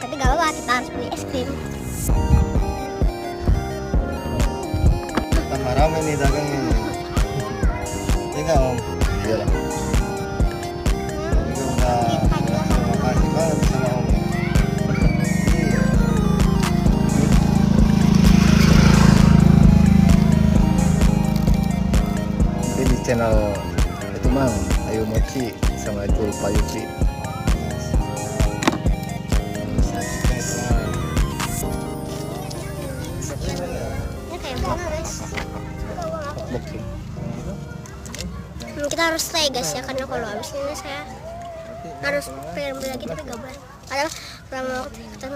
tapi gak apa-apa, kita harus beli es krim. Tambah rame nih dagang ini. Iya nggak Om? Iyalah. Ini udah terima kasih banget sama Om. Iya. Ini di channel itu Mang, Ayu Mochi sama Jul Payuki. Ini kayak mana guys? Booking. Kita harus stay guys ya, karena kalau habis ini saya harus pengen beli lagi tapi gak boleh. Padahal kalau mau ketemu